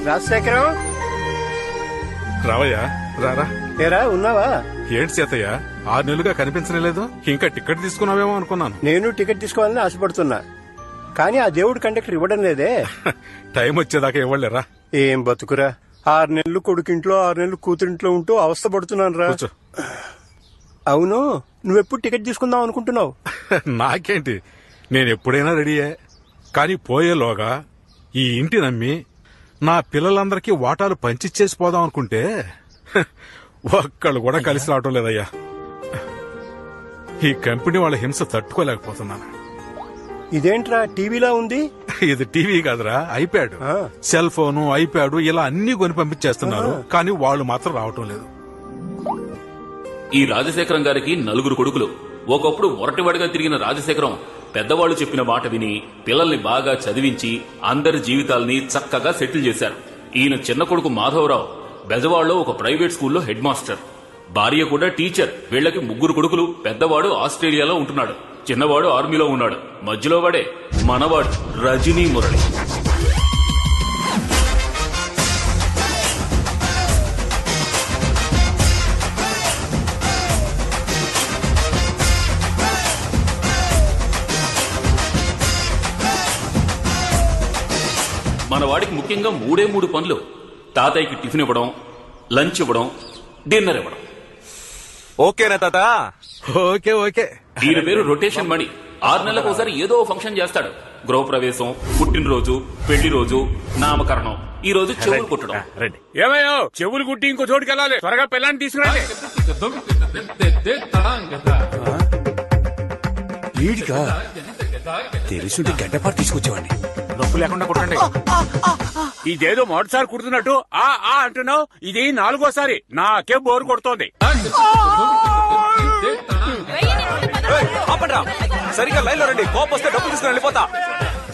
రాజశేఖరం రావయ్యా, రారా. ఏరా ఉన్నావా? ఏంటి సీతయ్య, 6 నెలలుగా కనిపించలేదు. ఇంకా టికెట్ తీసుకున్నావేమో అనుకున్నాను. నేను టికెట్ తీసుకోవాలని ఆశపడుతున్నా, కానీ ఆ దేవుడు కండక్టర్ ఇవ్వడం లేదే. టైం వచ్చేదాకా ఇవ్వలేరా? ఏం బతుకురా, 6 నెలలు కొడుకింట్లో 6 నెలలు కూతురింట్లో ఉంటూ అవస్థ పడుతున్నాను రా. అవును, నువ్వెప్పుడు టికెట్ తీసుకుందాం అనుకుంటున్నావు? నాకేంటి, నేను ఎప్పుడైనా రెడీయే. కానీ పోయేలోగా ఈ ఇంటి నమ్మి నా పిల్లలందరికీ వాటాలు పంచిచ్చేసి పోదాం అనుకుంటే ఒక్కళ్ళు కూడా కలిసి రావటం లేదయ్యా. ఈ కంపెనీ వాళ్ళ హింస తట్టుకోలేకపోతున్నాను. ఇదేంట్రా టీవీలా ఉంది? ఇది టీవీ కాదురా, ఐప్యాడ్. సెల్ ఫోను, ఐప్యాడ్ ఇలా అన్ని కొని పంపించేస్తున్నారు, కానీ వాళ్ళు మాత్రం రావటం లేదు. ఈ రాజశేఖరం గారికి 4 కొడుకులు. ఒకప్పుడు మొరటివాడిగా తిరిగిన రాజశేఖరం పెద్దవాళ్లు చెప్పిన మాట విని పిల్లల్ని బాగా చదివించి అందరి జీవితాల్ని చక్కగా సెటిల్ చేశారు. ఈయన చిన్న కొడుకు మాధవరావు బెజవాడలో ఒక ప్రైవేట్ స్కూల్లో హెడ్ మాస్టర్, భార్య కూడా టీచర్. వీళ్లకి 3 కొడుకులు. పెద్దవాడు ఆస్ట్రేలియాలో ఉంటున్నాడు, చిన్నవాడు ఆర్మీలో ఉన్నాడు, మధ్యలో వాడే మనవాడు రజనీ మురళి. మన వాడికి ముఖ్యంగా 3 పనులు: తాతయ్యకి టిఫిన్ ఇవ్వడం, లంచ్ ఇవ్వడం, డిన్నర్ ఇవ్వడం. ఓకేనా తాత? Okay okay. ఈయన పేరు రొటేషన్ మణి. 6 నెలలకు ఒకసారి ఏదో ఫంక్షన్ చేస్తాడు. గృహప్రవేశం, పుట్టినరోజు, పెళ్లి రోజు, నామకరణం. ఈ రోజు చెవులు కుట్టడం. ఏమయ్యో, చెవులు కుట్టి ఇంకో చోటుకి వెళ్ళాలి, త్వరగా పిల్లాన్ని తీసుకురండి. వీడిగా తెలుసుంటే గడ్డపాటు తీసుకొచ్చేవాడిని. నొప్పు లేకుండా కుట్టండి. ఇదేదో మొదటిసారి కుడుతున్నట్టు ఆ అంటున్నావు, ఇది 4గోసారి. నాకే బోరు కొడుతోంది. ఆపండ్రా, సరిగా లైన్ లో రండి. కోపం వస్తే డబ్బు తీసుకుని వెళ్ళిపోతా.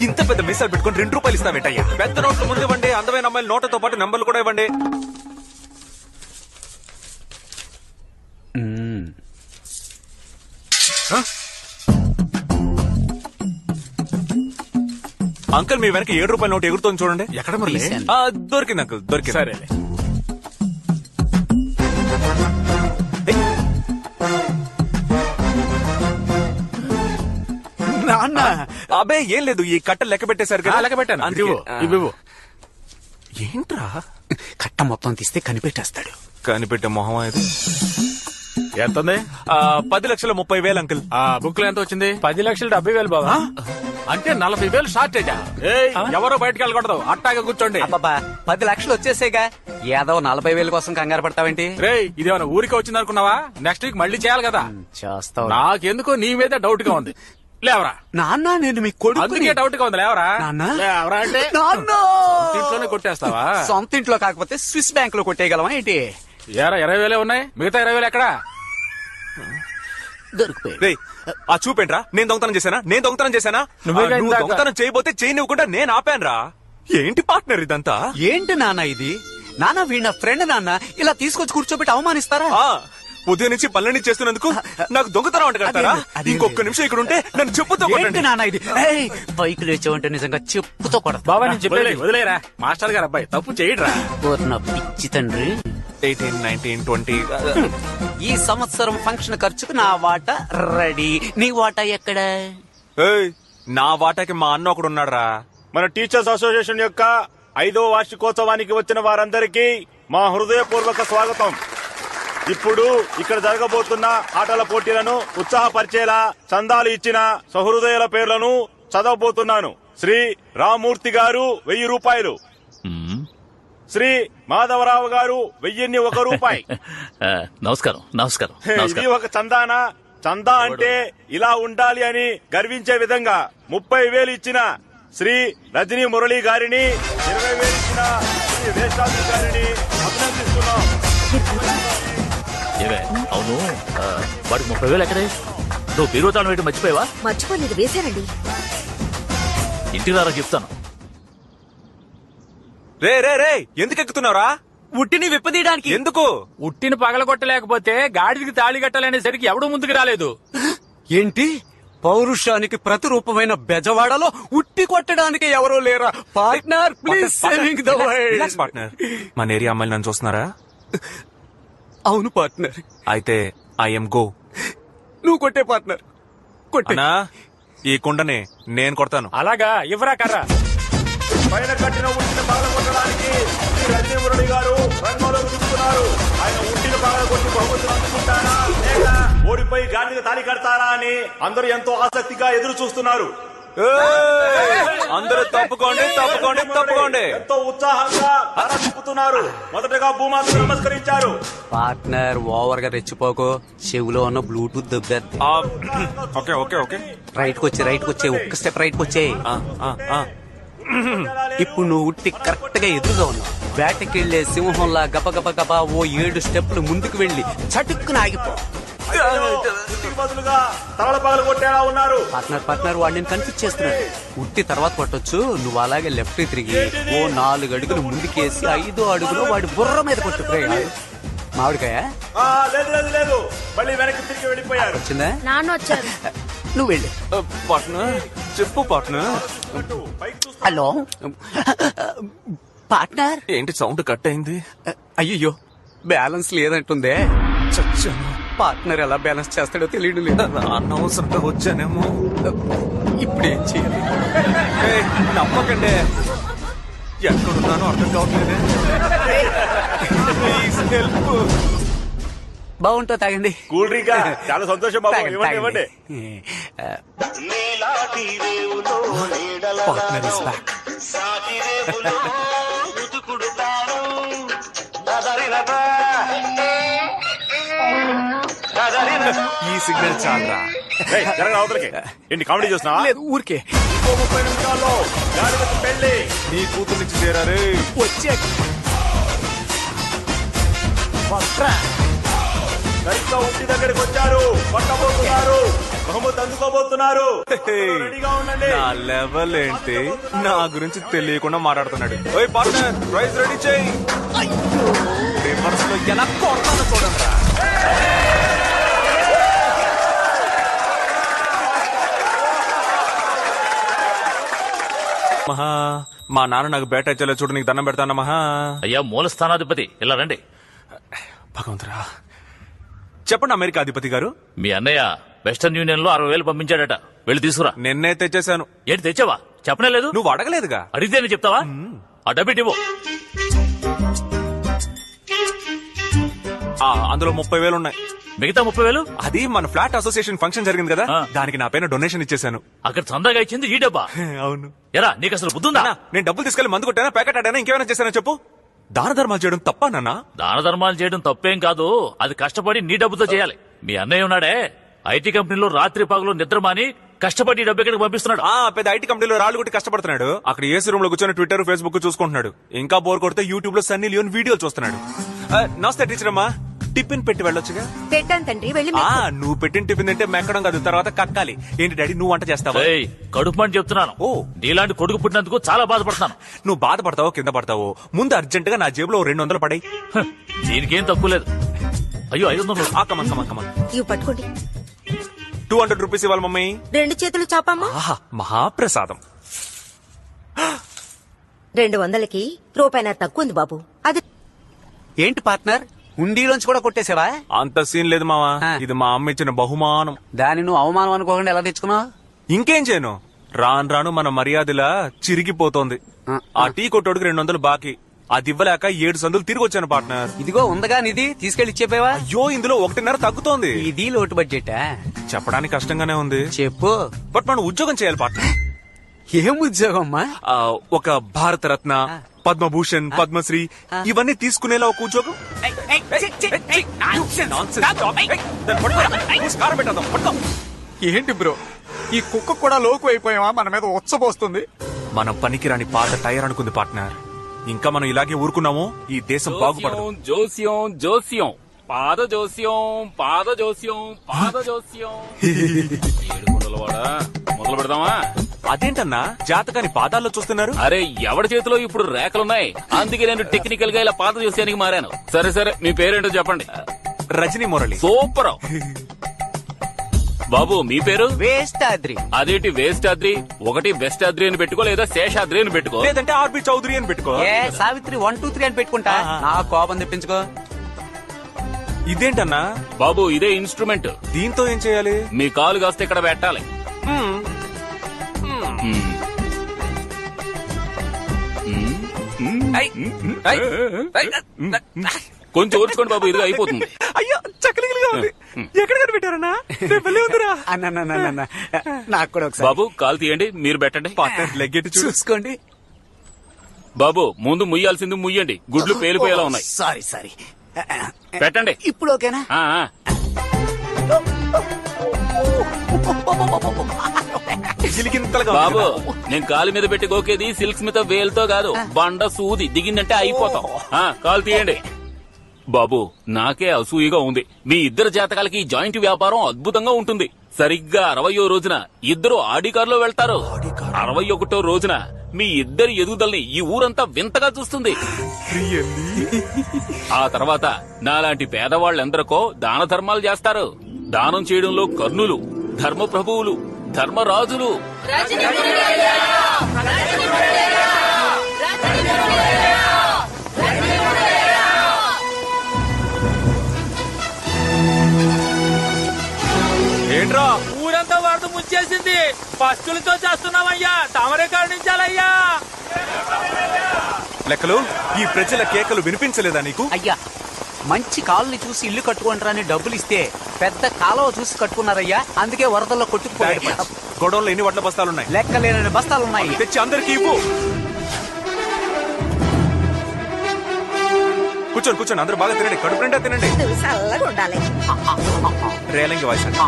ఇంత పెద్ద మిస్సాలు పెట్టుకుని 2 రూపాయలు ఇస్తావేంటయ్యా? పెద్ద నోట్లు ముందు ఇవ్వండి, అందమైన అమ్మాయిల నోట్లతో పాటు నంబర్లు కూడా ఇవ్వండి. అంకుల్, మీ వెనక 7 రూపాయల నోట్ ఎగురుతోంది చూడండి. ఎక్కడ మరి? దొరికింది అంకుల్, దొరికింది. సరే. నాన్న, అబే ఏం లేదు, ఈ కట్టలు లెక్క పెట్టేశారు కదా. లెక్క పెట్టాను. ఇవ్వు. ఏంట్రా? కట్ట మొత్తం తీస్తే కనిపెట్టేస్తాడు. కనిపెట్టే మొహం ఇది. ఎంతుంది? 10,30,000 అంకుల్. ఆ బుక్ లో ఎంత వచ్చింది? 10,70,000 బాబా. అంటే 40,000 షార్టేజా? ఎవరో బయటకు వెళ్ళకూడదు, అట్టాగా కూర్చోండి. అబ్బాబా, 10 లక్షలు వచ్చేసేగా, ఏదో 40,000 కోసం కంగారు పడతావేంటి? రేయ్, ఇదేమన్నా ఊరికి వచ్చింది అనుకున్నావా? నెక్స్ట్ వీక్ మళ్ళీ చేయాలి కదా. చేస్తావు. నాకెందుకో నీ మీద డౌట్ గా ఉంది. లేవరా నాన్న, నేను మీ కొడుకు. అందుకే డౌట్ గా ఉంది. లేవరా లేవరా అంటే ఇంట్లోనే కొట్టేస్తావా? సొంత ఇంట్లో కాకపోతే స్విస్ బ్యాంక్ లో కొట్టేయగలమా ఏంటి? ఏరా 20,000 ఉన్నాయి, మిగతా 20,000 ఎక్కడా? దొరికిపోయి. ఆ చూపేంట్రా, నేను దొంగతనం చేశానా? నువ్వు దొంగతనం చేయబోతే చేయనివ్వకుండా నేను ఆపానురా. ఏంటి పార్ట్నర్ ఇదంతా? ఏంటి నాన్న ఇది? నాన్న, వీళ్ళ ఫ్రెండ్ నాన్న. ఇలా తీసుకొచ్చి కూర్చోబెట్టి అవమానిస్తారా? ఉదయం నుంచి పనులన్నీ చేస్తున్నందుకు నాకు దొంగతనం అంటగడతారా? ఇంకొక నిమిషం ఇక్కడ ఉంటే నన్ను చెప్పుతో కొట్టండి. నాన్న, ఇది బైక్ లేచావంటే నిజంగా చెప్పుతో కొడతా. బాబా, నేను చెప్పేది వదిలేరా. మాస్టర్ గారు అబ్బాయి తప్పు చేయడరా. నా పిచ్చి తండ్రి. 18, 19, 20. ఈ సంవత్సరం ఫంక్షన్ ఖర్చుకు నా వాటా రెడీ. నీ వాటా ఎక్కడ? నా వాటాకి మా అన్న ఒకడు ఉన్నాడురా. మన టీచర్స్ అసోసియేషన్ యొక్క 5వ వార్షికోత్సవానికి వచ్చిన వారందరికీ మా హృదయపూర్వక స్వాగతం. ఇప్పుడు ఇక్కడ జరగబోతున్న ఆటల పోటీలను ఉత్సాహపరిచేలా చందాలు ఇచ్చిన సహృదయుల పేర్లను చదవబోతున్నాను. శ్రీ రామూర్తి గారు 1000 రూపాయలు, శ్రీ మాధవరావు గారు 1001 రూపాయి. నమస్కారం. నమస్కారం. ఇది ఒక చందానా? చందా అంటే ఇలా ఉండాలి అని గర్వించే విధంగా 30,000 ఇచ్చిన శ్రీ రజనీ మురళి గారిని, 20,000 ఇచ్చిన శ్రీ వేషాద్రి గారిని అభినందిస్తున్నాం. అవును, వాడికి 30,000 ఎక్కడే? నువ్వు బీరువాతాను వేయడం మర్చిపోయావా? మర్చిపోలేదు, వేశానండి. ఇంటికి రారా చెప్తాను. రే రే రే, ఎందుకు ఎక్కుతున్నారా? ఉట్టిని విప్పదీయడానికి. ఎందుకు? ఉట్టిని పగలగొట్టలేకపోతే గాడిదికి తాళి కట్టాలనేసరికి ఎవడూ ముందుకు రాలేదు. ఏంటి, పౌరుషానికి ప్రతిరూపమైన బెజవాడలో ఉట్టి కొట్టడానికి ఎవరూ లేరా partner? Please saving the world. Partner, మన ఏరియా అమ్మాయిలు నన్ను చూస్తున్నారా? అవును పార్ట్నర్. అయితే ఐఎమ్ గో. నువ్వు కొట్టే పార్ట్నర్, కొట్టే. ఈ కుండని నేను కొడతాను. అలాగా, ఇవ్వరా కర్రా. పైన కట్టిన ఉట్టిని బాగా కొట్టడానికి శ్రీ రజనీ మురళి గారు రంగంలోకి దిగుతున్నారు. ఆయన ఉట్టిని బాగా కొట్టి బహుమతులు అందుకుంటారా లేక ఓడిపోయి గాలికి తాళి కడతారా అని అందరూ ఎంతో ఆసక్తిగా ఎదురు చూస్తున్నారు. అందరూ తప్పుకోండి, తప్పుకోండి, తప్పుకోండి. ఎంతో ఉత్సాహంగా తల తిప్పుతున్నారు. మొదటగా భూమాతకు నమస్కరించారు. పార్ట్నర్, ఓవర్ గా రెచ్చిపోకో. చెవులో ఉన్న బ్లూటూత్ దెబ్బేద్ది. Okay okay okay. రైట్ కి వచ్చే ఒక్క స్టెప్ రైట్ కి వచ్చే. ఇప్పుడు నువ్వు ఉట్టి కరెక్ట్ గా ఎదురుగా ఉన్నావు. వేటకెళ్లే సింహంలా గబ గబా ఓ 7 స్టెప్లు ముందుకు వెళ్లి చటుక్కున ఆగిపో. ఉట్టికి బదులుగా తవల పగలు కొట్టేలా ఉన్నారు. పార్ట్నర్ వాడు నేను కన్ఫ్యూజ్ చేస్తున్నాడు. ఉట్టి తర్వాత కొట్టొచ్చు. నువ్వు అలాగే లెఫ్ట్ తిరిగి ఓ 4 అడుగులు ముందుకేసి 5వ అడుగులో వాడి బుర్ర మీద కొట్టు. మామిడికాయ లేదు లేదు లేదు, మళ్ళీ వెనక్కి తిరిగి వెళ్ళిపోయారు. వచ్చిందా? నాన్న వచ్చారు. నువ్వు వెళ్ళి. పార్ట్నర్ చెప్పు పార్ట్నర్. Hello partner. ఏంటి సౌండ్ కట్ అయింది? అయ్యో బ్యాలెన్స్ లేదంటుందే. పార్ట్నర్ ఎలా బ్యాలెన్స్ చేస్తాడో తెలియడం లేదు. అనవసరంగా వచ్చానేమో. ఇప్పుడు ఏం చేయాలి? నమ్మకండి, ఎక్కడున్నానో అర్థం కావట్లేదే. Please help. బాగుంటో తాగండి. కూల్ డ్రింక్ చాలా సంతోషం బాబు. తాగండి, ఇవ్వండి తాగండి. ఇవ్వండి. Partner is back. ఈ సిగ్నల్ చాలరా. జరగదు అవతలకి. ఏంటి కామెడీ చూస్తున్నావా? లేదు ఊరికే. ఇంకో 30 నిమిషాల్లో గాడిదకు పెళ్లి. నీ కూతురు నుంచి చేరారే. వచ్చే సరిగ్గా ఉట్టి దగ్గరికి వచ్చారు. పట్టబోతున్నారు. బహుమతి అందుకోబోతున్నారు. రెడీగా ఉండండి. నా లెవెల్ ఏంటి? నా గురించి తెలియకుండా మాట్లాడుతున్నాడు. ఓయ్ పార్ట్నర్, ప్రైజ్ రెడీ చేయి. రివర్స్ లో ఎలా కొడతానో చూడండి. మహా, మా నాన్న నాకు బేట ఇచ్చేలా చూడు. నీకు దండం పెడతానా మహా. అయ్యా మూల స్థానాధిపతి, ఇలా రండి. భగవంతురా, చెప్పండి అమెరికా అధిపతి గారు. మీ అన్నయ్య వెస్టర్న్ యూనియన్ లో 60,000 పంపించాడట. వెళ్ళి తీసుకురా. నిన్నే తెచ్చేశాను. ఏంటి తెచ్చావా? చెప్పనే లేదు. నువ్వు అడగలేదుగా. అడిగితేనే చెప్తావా? ఆ డబ్బిట్ ఇవ్వు. అందులో 30,000 ఉన్నాయి. మిగతా 30,000 అది మన ఫ్లాట్ అసోసియేషన్ ఫంక్షన్ జరిగింది కదా, ఆ. దానికి నా పైన డొనేషన్ ఇచ్చేశాను. అక్కడ చందాగా ఇచ్చింది ఈ డబ్బా. అవును. ఎరా నీకు అసలు బుద్ధుందా? నాన్న, నేను డబ్బులు తీసుకెళ్లి మందు కొట్టానా, ప్యాకెట్ ఆడానా, ఇంకేమైనా చేశానా చెప్పు. దాన ధర్మాలు చేయడం తప్ప నాన్న? దాన ధర్మాలు చేయడం తప్పేం కాదు. అది కష్టపడి నీ డబ్బుతో చేయాలి. మీ అన్నయ్య ఉన్నాడే, ఐటీ కంపెనీలో రాత్రి పగలు నిద్రమాని కష్టపడి ఈ డబ్బు ఎక్కడికి పంపిస్తున్నాడు. పెద్ద ఐటీ కంపెనీలో రాళ్ళు కొట్టి కష్టపడుతున్నాడు. అక్కడ ఏసీ రూమ్ లో కూర్చొని ట్విట్టర్ ఫేస్బుక్ చూసుకుంటున్నాడు. ఇంకా బోర్ కొడితే యూట్యూబ్ లో సన్నీ లియోన్ వీడియోలు చూస్తున్నాడు. నమస్తే టీచర్ అమ్మా. టిఫిన్ పెట్టి వెళ్ళొచ్చుగా. పెట్టాను తండ్రి, వెళ్ళి నువ్వు పెట్టిన టిఫిన్ తింటే మెక్కడం కాదు, తర్వాత కక్కాలి. ఏంటి డాడీ నువ్వు వంట చేస్తావా? కడుపు అని చెప్తున్నాను. ఓ, నీలాంటి కొడుకు పుట్టినందుకు చాలా బాధపడతాను. నువ్వు బాధపడతావో కింద పడతావో, ముందు అర్జెంట్ గా నా జేబులో 200 పడాయి. దీనికేం తక్కువ లేదు. అయ్యో 500. Come on come on come on. ఇవి పట్టుకోండి. 200 రూపీస్ ఇవ్వాలి మమ్మీ. 2 చేతులు చాపమ్మా. ఆహా, మహాప్రసాదం. 200కి రూపాయి తక్కువ ఉంది బాబు. అది ఏంటి పార్ట్నర్, ఉండిలోంచి కూడా కొట్టేసావా? అంత సీన్ లేదు మావా. ఇది మా అమ్మ ఇచ్చిన బహుమానం. దాన్ని నువ్వు అవమానం అనుకోకుండా ఎలా తెచ్చుకున్నావు? ఇంకేం చేయను, రాను రాను మన మర్యాదలా చిరిగిపోతోంది. ఆ టీ కొట్టోడికి 200 బాకీ. అది ఇవ్వలేక 7 సందులు తిరిగి వచ్చాను పార్ట్నర్. ఇదిగో ఉందగా నిధి, తీసుకెళ్లి ఇచ్చేపోయావా? అయ్యో, ఇందులో 1.5 తగ్గుతోంది. ఇది లోటు బడ్జెట్ చెప్పడానికి కష్టంగానే ఉంది. చెప్పు. బట్ మనం ఉద్యోగం చేయాలి పార్ట్నర్. ఏం ఉద్యోగం అమ్మా? ఒక భారతరత్న, పద్మభూషణ్, పద్మశ్రీ ఇవన్నీ తీసుకునేలా ఒక ఉద్యోగం. ఏంటి బ్రో, ఈ కుక్క కూడా లోకు అయిపోయావా? మన మీద ఉచ్చబోస్తుంది. మనం పనికిరాని పాత టైర్ అనుకుంది పార్ట్నర్. ఇంకా మనం ఇలాగే ఊరుకున్నాము, ఈ దేశం బాగుపడదు. జోస్యం జోస్యం పాద జోస్యం పాద జోస్యం పాద జోస్యం. మొదలు పెడదామా? అదేంటన్నా జాతకాన్ని పాదాల్లో చూస్తున్నారు? అరే ఎవడి చేతిలో ఇప్పుడు రేఖలున్నాయి, అందుకే నేను టెక్నికల్ గా ఇలా పాత జోస్యానికి మారాను. సరే సరే, మీ పేరేంటో చెప్పండి. రజనీ మురళి. సూపర్. బాబు మీ పేరు? వేస్తాద్రి. అదేంటి వేస్టాద్రి? ఒకటి వెస్టాద్రి అని పెట్టుకో, లేదా శేషాద్రి అని పెట్టుకో, లేదంటే ఆర్బి చౌదరి అని పెట్టుకో. ఏ సావిత్రి 1 2 3 అని పెట్టుకుంటా. నా కోపం తెప్పించుకో. ఇదేంటన్నా? బాబు ఇదే ఇన్స్ట్రుమెంట్. దీంతో ఏం చేయాలి? మీ కాలు కాస్తే ఇక్కడ పెట్టాలి. కొంచెం ఓర్చుకోండి బాబు, ఇదిగా అయిపోతుంది. అయ్యో చక్కలిగా ఉంది. ఎక్కడ కనిపెట్టారన్నా? నాకు కూడా ఒకసారి. బాబు కాలు తీయండి, మీరు పెట్టండి. లెగ్గెట్టి చూసుకోండి. బాబు ముందు ముయ్యాల్సింది ముయ్యండి, గుడ్లు పేలిపోయేలా ఉన్నాయి. సారీ పెట్టండి. ఇప్పుడు ఓకేనా? బాబు నేను కాలు మీద పెట్టి గోకేది సిల్క్ స్మిత వేలుతో కాదు, బండ సూది దిగిందంటే అయిపోతాం. కాలు తీయండి. బాబు నాకే అసూయగా ఉంది. మీ ఇద్దరు జాతకాలకి ఈ జాయింట్ వ్యాపారం అద్భుతంగా ఉంటుంది. సరిగ్గా 60వ రోజున ఇద్దరు ఆడి కారులో వెళ్తారు. 61వ రోజున మీ ఇద్దరి ఎదుగుదలని ఈ ఊరంతా వింతగా చూస్తుంది. ఆ తర్వాత నాలాంటి పేదవాళ్ళెందరికో దాన ధర్మాలు చేస్తారు. దానం చేయడంలో కర్ణులు, ధర్మ ప్రభువులు, ధర్మరాజులు. ఏంట్రా? ఊరంతా వరద ముంచేసింది. పస్తులతో చేస్తున్నామయ్యా, తమరే కరుణించాలయ్యా. లెక్కలు ఈ ప్రజల కేకలు వినిపించలేదా నీకు? అయ్యా మంచి కాలుని చూసి ఇల్లు కట్టుకుంటారని డబ్బులు ఇస్తే పెద్ద కాలువ చూసి కట్టుకున్నారయ్యా. అందుకే వరదల్లో కొట్టుకుపోయాడు. గొడవల్లో ఎన్ని వడ్ల బస్తాలున్నాయి? లెక్కలేనని బస్తాలున్నాయి. తెచ్చి అందరికి ఇవ్వు. కూర్చోండి అందరూ బాగా తినండి, కడుపు నిండా తినండి. చల్లగా ఉండాలి. రేలంగి వాయిస్ అండి.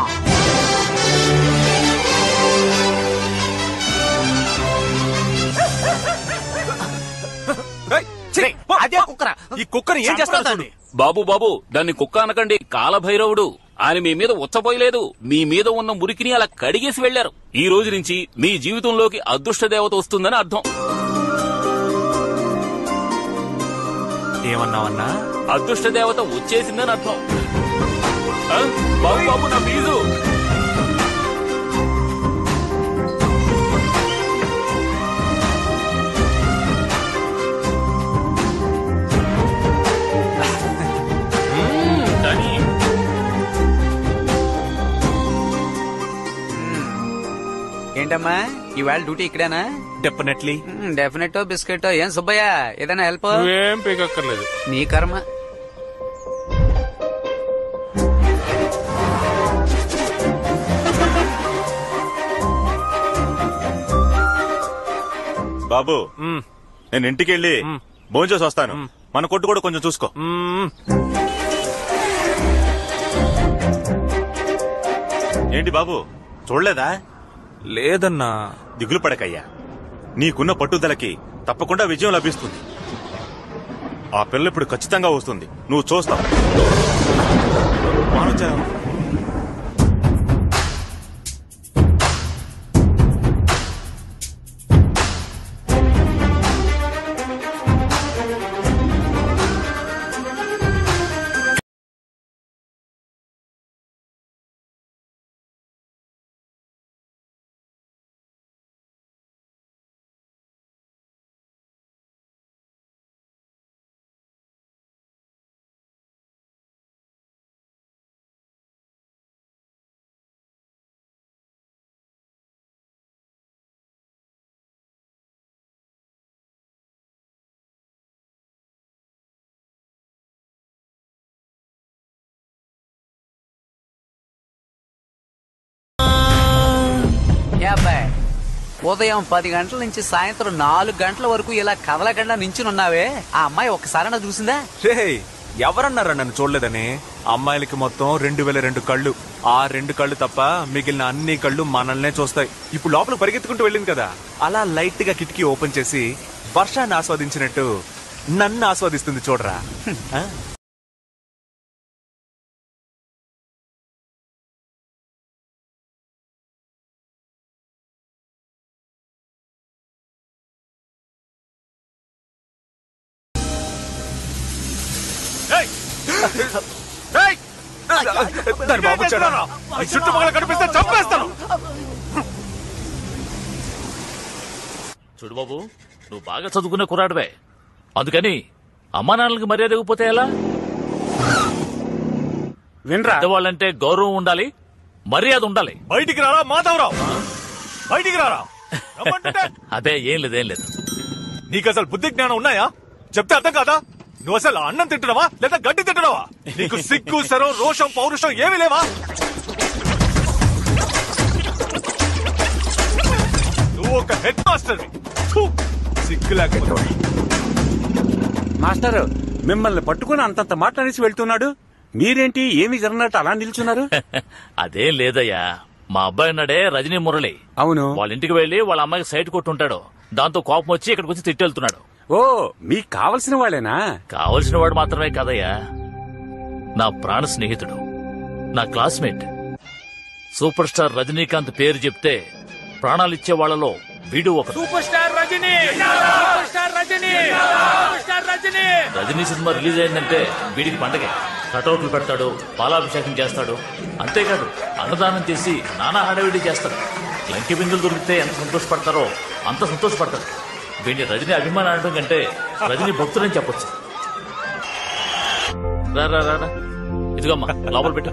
అదే కుక్కరా. ఈ కుక్కని ఏం చేస్తాను? బాబు దాన్ని కుక్క అనకండి, కాలభైరవుడు. ఆయన మీ మీద ఉచ్చపోయలేదు, మీ మీద ఉన్న మురికిని అలా కడిగేసి వెళ్లారు. ఈ రోజు నుంచి మీ జీవితంలోకి అదృష్ట దేవత వస్తుందని అర్థం. ఏమన్నావన్నా? అదృష్ట దేవత వచ్చేసిందని అర్థం. బాబు నా ఫీజు. ఏంటమ్మా ఇవాళ డ్యూటీ ఇక్కడేనా? డెఫినెట్లీ. Definite biscuit. ఏం సుబ్బయ్య ఏదైనా హెల్ప్? ఏం పీకక్కర్లేదు. నీ కర్మ. బాబు నేను ఇంటికి వెళ్ళి భోంచేసి వస్తాను. మన కొట్టు కూడా కొంచెం చూసుకో. ఏంటి బాబు చూడలేదా? లేదన్నా. దిగులు పడకయ్యా, నీకున్న పట్టుదలకి తప్పకుండా విజయం లభిస్తుంది. ఆ పిల్ల ఇప్పుడు ఖచ్చితంగా వస్తుంది, నువ్వు చూస్తావు. ఉదయం 10 గంటల నుంచి సాయంత్రం 4 గంటల వరకు ఇలా కదలకుండా నించునున్నావే, ఆ అమ్మాయి ఒక్కసారైనా చూసిందా? రే ఎవరన్నారా నన్ను చూడలేదని? అమ్మాయిలకి మొత్తం 2002 కళ్ళు. ఆ 2 కళ్ళు తప్ప మిగిలిన అన్ని కళ్ళు మనల్నే చూస్తాయి. ఇప్పుడు లోపల పరిగెత్తుకుంటూ వెళ్ళింది కదా, అలా లైట్ గా కిటికీ ఓపెన్ చేసి వర్షాన్ని ఆస్వాదించినట్టు నన్ను ఆస్వాదిస్తుంది చూడరా. దాని బాబు వచ్చాడా? ఈ చుట్టుపక్కల కనిపిస్తే చంపేస్తాను. చూడు బాబు, నువ్వు బాగా చదువుకునే కుర్రాడివే, అందుకని అమ్మా నాన్నలకి మర్యాద ఇవ్వకపోతే ఎలా? వినరా, పెద్దవాళ్ళంటే గౌరవం ఉండాలి, మర్యాద ఉండాలి. బయటికి రారా మాధవరావు, బయటికి రారా. అదే ఏం లేదు. నీకు అసలు బుద్ధి జ్ఞానం ఉన్నాయా? చెప్తే అర్థం కాదా? నువ్వు అసలు అన్నం తింటున్నావా లేదా గడ్డి తింటున్నావా? నీకు సిగ్గు శరం రోషం పౌరుషం ఏమీ లేవా? నువ్వు ఒక హెడ్ మాస్టర్, సిగ్గులాగా. మాస్టర్ మిమ్మల్ని పట్టుకుని అంతంత మాట్లాడేసి వెళ్తున్నాడు, మీరేంటి ఏమి జరగనట్టు అలా నిల్చున్నారు? అదేం లేదయ్యా, మా అబ్బాయి ఉన్నాడే రజనీ మురళి, అవును, వాళ్ళ ఇంటికి వెళ్లి వాళ్ళ అమ్మాయికి సైట్ కొట్టుంటాడు. దాంతో కోపం వచ్చి ఇక్కడికి వచ్చి తిట్టెళ్తున్నాడు. ఓ మీకు కావలసిన వాళ్ళేనా? కావలసిన వాడు మాత్రమే కాదయ్యా, నా ప్రాణ స్నేహితుడు, నా క్లాస్మేట్. సూపర్ స్టార్ రజనీకాంత్ పేరు చెప్తే ప్రాణాలిచ్చే వాళ్లలో వీడు ఒక super star Rajini. Super star Rajini. Super star Rajini. Rajini cinema release అయిందంటే వీడికి పండగే. కటౌట్లు పెడతాడు, పాలాభిషేకం చేస్తాడు, అంతేకాదు అన్నదానం చేసి నానా హడావిడి చేస్తాడు. లంకి బిందులు దొరికితే ఎంత సంతోషపడతారో అంత సంతోషపడతాడు. వీడిని రజనీ అభిమానం అనడం కంటే రజనీ భక్తులని చెప్పొచ్చు. రా ఇదిగమ్మా లోపల పెట్టు.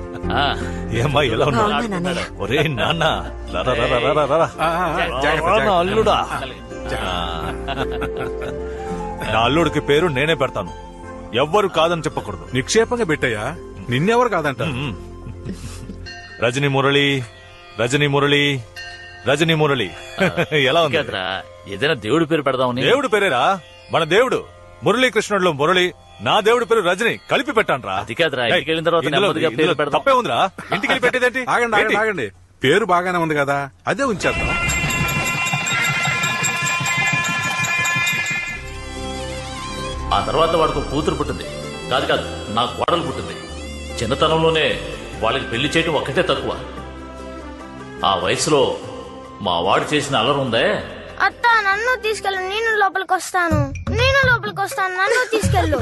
ఏమ్మా ఎలా ఉన్నాడు? ఒరే నాన్న, అల్లుడా. నా అల్లుడికి పేరు నేనే పెడతాను, ఎవ్వరు కాదని చెప్పకూడదు. నిక్షేపంగా పెట్టయ్యా, నిన్నెవరు కాదంట. రజనీ మురళి, రజనీ మురళి, రజనీ మురళి. ఎలా ఉంది? ఏదైనా దేవుడి పేరు పెడదామని. దేవుడు పేరేరా, మన దేవుడు మురళీకృష్ణుడిలో మురళి, నా దేవుడి పేరు రజనీ, కలిపి పెట్టాను రా. అది కాదురా, ఇంటికి వెళ్ళిన తర్వాత నెమ్మదిగా పేరు పెడదాం. తప్పే ఉందిరా, ఇంటికి వెళ్ళి పెట్టేదేంటి? ఆగండి, పేరు బాగానే ఉంది కదా, అదే ఉంచేద్దాం. ఆ తర్వాత వాడికి కూతురు పుట్టింది. కాదు నా కోడలు పుట్టింది. చిన్నతనంలోనే వాళ్ళకి పెళ్లి చేయడం ఒక్కటే తక్కువ. ఆ వయసులో మా వాడు చేసిన అల్లరి ఉందే. అత్త నన్ను తీసుకెళ్ళు, నేను లోపలికి వస్తాను, నన్ను తీసుకెళ్ళు.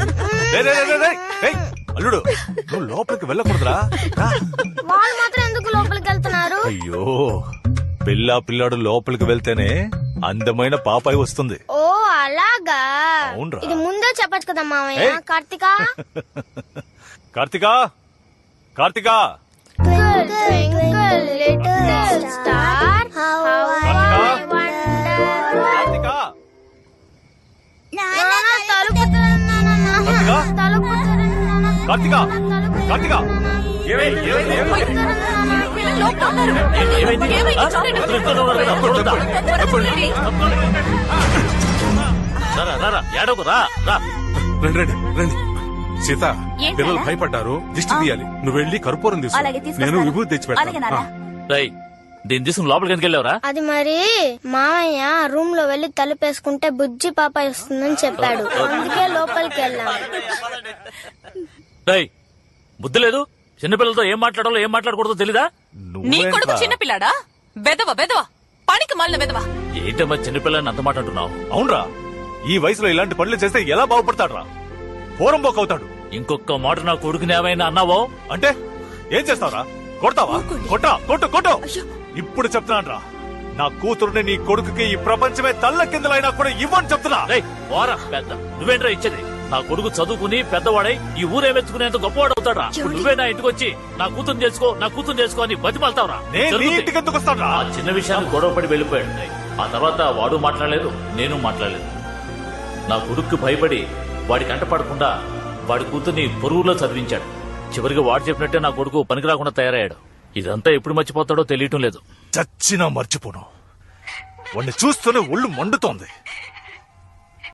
అల్లుడు నువ్వు లోపలికి వెళ్ళకూడదురా. వాళ్ళు మాత్రం ఎందుకు లోపలికి వెళ్తున్నారు? అయ్యో, పిల్లాడు లోపలికి వెళ్తేనే అందమైన పాపాయి వస్తుంది. ఓ అలాగా, ఇది ముందే చెప్పచ్చు కదా మామయ్య. కార్తికా, కార్తికా, కార్తికా, కార్తికా, కార్తికా. రండి. సీత, పిల్లలు భయపడ్డారు, దిష్టి తీయాలి. నువ్వు వెళ్ళి కర్పూరం తీసు, నేను విభూతి తెచ్చి పెడతాను. దీన్ని తీసుకుని లోపలికి ఎందుకు వెళ్ళావురా? అది మరి మామయ్య రూమ్ లో వెళ్లి తలుపేసుకుంటే బుజ్జి పాప వస్తుందని చెప్పాడు, అందుకే లోపలికి వెళ్ళాము. బుద్ధి లేదు, చిన్నపిల్లలతో ఏం మాట్లాడాలో ఏం మాట్లాడకూడదో తెలీదా? నీ కొడుకు చిన్నపిల్లాడా? బెదవా పనికి మాలిన బెదవా. ఏంటమ్మా చిన్నపిల్లని అంత మాట అంటున్నావు? అవునరా, ఈ వయసులో ఇలాంటి పనులు చేస్తే ఎలా బాగుపడతాడు రా? పోరంబోక్ అవుతాడు. ఇంకొక మాట నా కొడుకుని ఏమైనా అన్నావో అంటే ఏం చేస్తావురా? కొడతావా? కొట్టు. ఇప్పుడు చెప్తున్నాను రా, నా కూతురుని నీ కొడుకుకి ఈ ప్రపంచమే తల్ల కిందలైనా కూడా ఇవ్వని చెప్తున్నా. పెద్ద నువ్వేంట్రా ఇచ్చేది? నా కొడుకు చదువుకుని పెద్దవాడై ఈ ఊరేమెత్తుకునేంత గొప్పవాడు అవుతాడా? నువ్వే నా ఇంటికి వచ్చి నా కూతురు చేసుకో అని బతిమాలతావురా? ఆ చిన్న విషయాన్ని గొడవపడి వెళ్ళిపోయాడు. ఆ తర్వాత వాడు మాట్లాడలేదు, నేను మాట్లాడలేదు. నా కొడుక్కి భయపడి వాడి కంట పడకుండా వాడి కూతుర్ని పొరుగులో చదివించాడు. చివరికి వాడు చెప్పినట్టే నా కొడుకు పనికి రాకుండా తయారయ్యాడు. ఇదంతా ఎప్పుడు మర్చిపోతాడో తెలియటం లేదు. చచ్చినా మర్చిపోను. వాడిని చూస్తూనే ఒళ్ళు మండుతోంది.